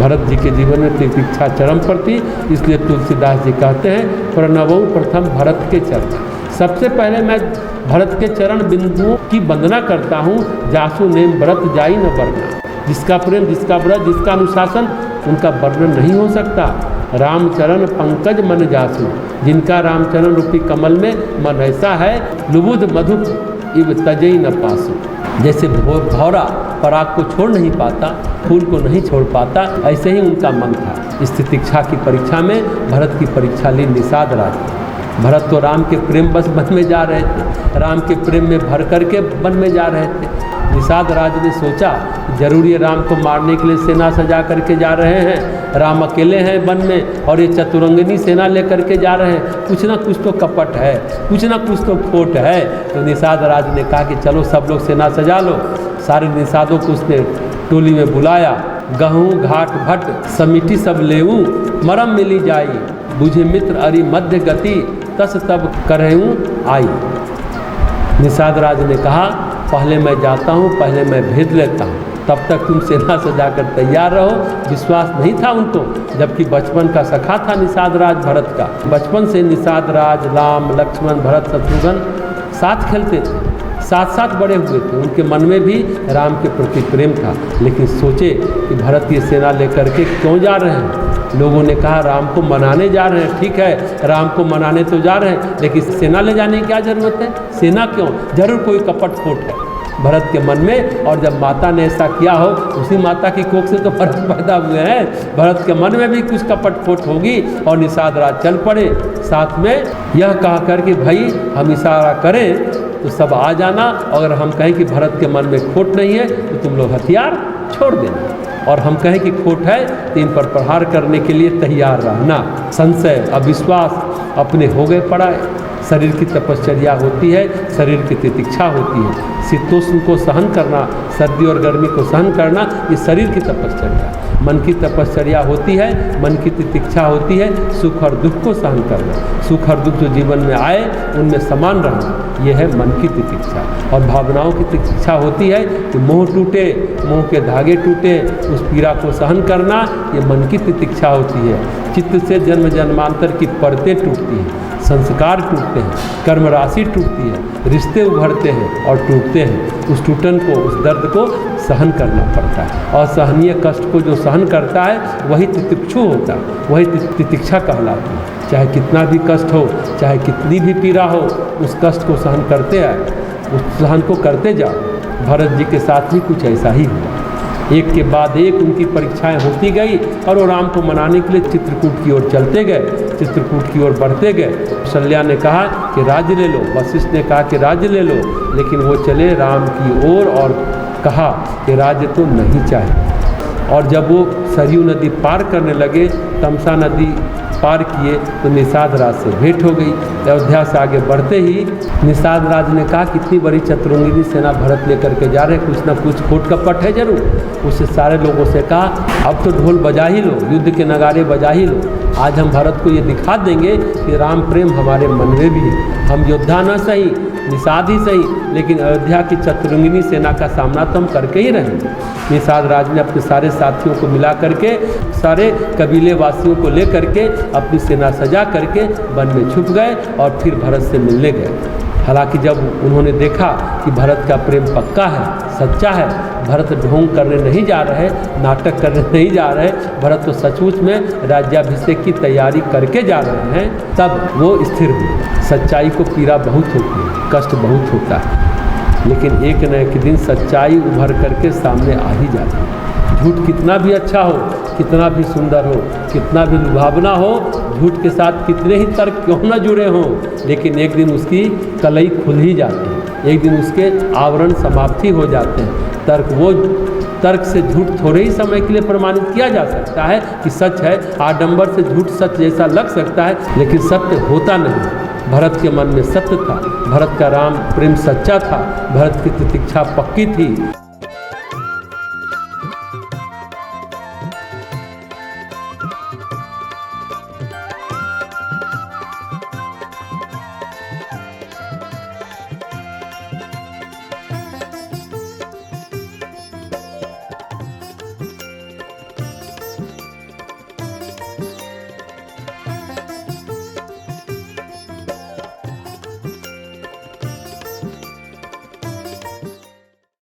भरत जी के जीवन में तितिक्षा चरम पर थी, इसलिए तुलसीदास जी कहते हैं प्रणवों प्रथम भरत के चरण। सबसे पहले मैं भरत के चरण बिंदुओं की वंदना करता हूँ। जासु नेम व्रत जाई न वर्णना। जिसका प्रेम, जिसका व्रत, जिसका अनुशासन, उनका वर्णन नहीं हो सकता। रामचरण पंकज मन जासु, जिनका रामचरण रूपी कमल में मन ऐसा है, लुबुध मधुप इव तजई न पासु। जैसे भौरा पराग को छोड़ नहीं पाता, फूल को नहीं छोड़ पाता, ऐसे ही उनका मन था। इस तितिक्षा की परीक्षा में भरत की परीक्षा ली निषाद राज। भरत तो राम के प्रेम बस वन में जा रहे थे, राम के प्रेम में भर करके वन में जा रहे थे। निषाद राज ने सोचा जरूर ये राम को मारने के लिए सेना सजा करके जा रहे हैं, राम अकेले हैं वन में और ये चतुरंगिनी सेना लेकर के जा रहे हैं, कुछ ना कुछ तो कपट है, कुछ ना कुछ तो खोट है। तो निषाद राज ने कहा कि चलो सब लोग सेना सजा लो। सारे निषादों को उसने टोली में बुलाया। गहूँ घाट भट समिति सब लेऊँ, मरम मिली जाई, बुझे मित्र अरि मध्य गति, तस तब करेऊँ आई। निषाद राज ने कहा पहले मैं जाता हूँ, पहले मैं भेद लेता हूँ, तब तक तुम सेना सजा कर तैयार रहो। विश्वास नहीं था उनको, जबकि बचपन का सखा था निषाद राज भरत का। बचपन से निषाद राज राम लक्ष्मण भरत शत्रुघ्न साथ खेलते थे, साथ साथ बड़े हुए थे। उनके मन में भी राम के प्रति प्रेम था। लेकिन सोचे कि भरत ये सेना लेकर के क्यों जा रहे हैं। लोगों ने कहा राम को मनाने जा रहे हैं, ठीक है राम को मनाने तो जा रहे हैं, लेकिन सेना ले जाने की क्या जरूरत है। सेना क्यों, जरूर कोई कपट खोट है भरत के मन में। और जब माता ने ऐसा किया हो, उसी माता की कोख से तो भरत पैदा हुए हैं, भरत के मन में भी कुछ कपट खोट होगी। और निषाद राज चल पड़े साथ में, यह कहा कर कि भाई हम इशारा करें तो सब आ जाना, अगर हम कहें कि भरत के मन में खोट नहीं है तो तुम लोग हथियार छोड़ देना, और हम कहें कि खोट है तो इन पर प्रहार करने के लिए तैयार रहना। संशय अविश्वास अपने हो गए पड़ाए। शरीर की तपश्चर्या होती है, शरीर की तितिक्षा होती है। शीतोष्ण को सहन करना, सर्दी और गर्मी को सहन करना, ये शरीर की तपश्चर्या। मन की तपश्चर्या होती है, मन की तितिक्षा होती है सुख और दुख को सहन करना। सुख और दुख जो जीवन में आए उनमें समान रहना, यह है मन की तितिक्षा। और भावनाओं की तितिक्षा होती है कि मोह टूटे, मोह के धागे टूटे, उस पीड़ा को सहन करना, ये मन की तितिक्षा होती है। चित्त से जन्म जन्मांतर की परतें टूटती हैं, संस्कार टूटते हैं, कर्म राशि टूटती है, रिश्ते उभरते हैं और टूटते हैं। उस टूटन को, उस दर्द को सहन करना पड़ता है। असहनीय कष्ट को जो सहन करता है वही तितिक्षु होता है, वही तितिक्षा कहलाती है। चाहे कितना भी कष्ट हो, चाहे कितनी भी पीड़ा हो, उस कष्ट को सहन करते आए, उस सहन को करते जाओ। भरत जी के साथ भी कुछ ऐसा ही हुआ। एक के बाद एक उनकी परीक्षाएं होती गई और वो राम को मनाने के लिए चित्रकूट की ओर चलते गए, चित्रकूट की ओर बढ़ते गए। कौशल्या ने कहा कि राज्य ले लो, वशिष्ठ ने कहा कि राज्य ले लो, लेकिन वो चले राम की ओर और कहा कि राज्य तो नहीं चाहिए। और जब वो सरयू नदी पार करने लगे, तमसा नदी पार किए, तो निषाद राज से भेंट हो गई। अयोध्या से आगे बढ़ते ही निषाद राज ने कहा कितनी बड़ी चतुरंगिनी सेना भरत लेकर के जा रहे, कुछ ना कुछ खोट कपट है जरूर। उससे सारे लोगों से कहा अब तो ढोल बजा ही लो, युद्ध के नगारे बजा ही लो। आज हम भरत को ये दिखा देंगे कि राम प्रेम हमारे मन में भी है। हम योद्धा न सही, निषाद ही सही, लेकिन अयोध्या की चतुरंगिनी सेना का सामना तो हम करके ही रहेंगे। निषाद राज ने अपने सारे साथियों को मिला करके, सारे कबीले वासियों को ले करके अपनी सेना सजा करके वन में छुप गए और फिर भरत से मिलने गए। हालांकि जब उन्होंने देखा कि भरत का प्रेम पक्का है, सच्चा है, भरत ढोंग करने नहीं जा रहे, नाटक करने नहीं जा रहे, भरत तो सचमुच में राज्याभिषेक की तैयारी करके जा रहे हैं, तब वो स्थिर हुए। सच्चाई को पीड़ा बहुत होती है, कष्ट बहुत होता है, लेकिन एक न एक दिन सच्चाई उभर करके सामने आ ही जाती है। झूठ कितना भी अच्छा हो, कितना भी सुंदर हो, कितना भी लुभावना हो, झूठ के साथ कितने ही तर्क क्यों न जुड़े हों, लेकिन एक दिन उसकी कलई खुल ही जाती है, एक दिन उसके आवरण समाप्ति हो जाते हैं। तर्क वो तर्क से झूठ थोड़े ही समय के लिए प्रमाणित किया जा सकता है कि सच है। आडंबर से झूठ सच जैसा लग सकता है, लेकिन सत्य होता नहीं। भरत के मन में सत्य था, भरत का राम प्रेम सच्चा था, भरत की तितिक्षा पक्की थी।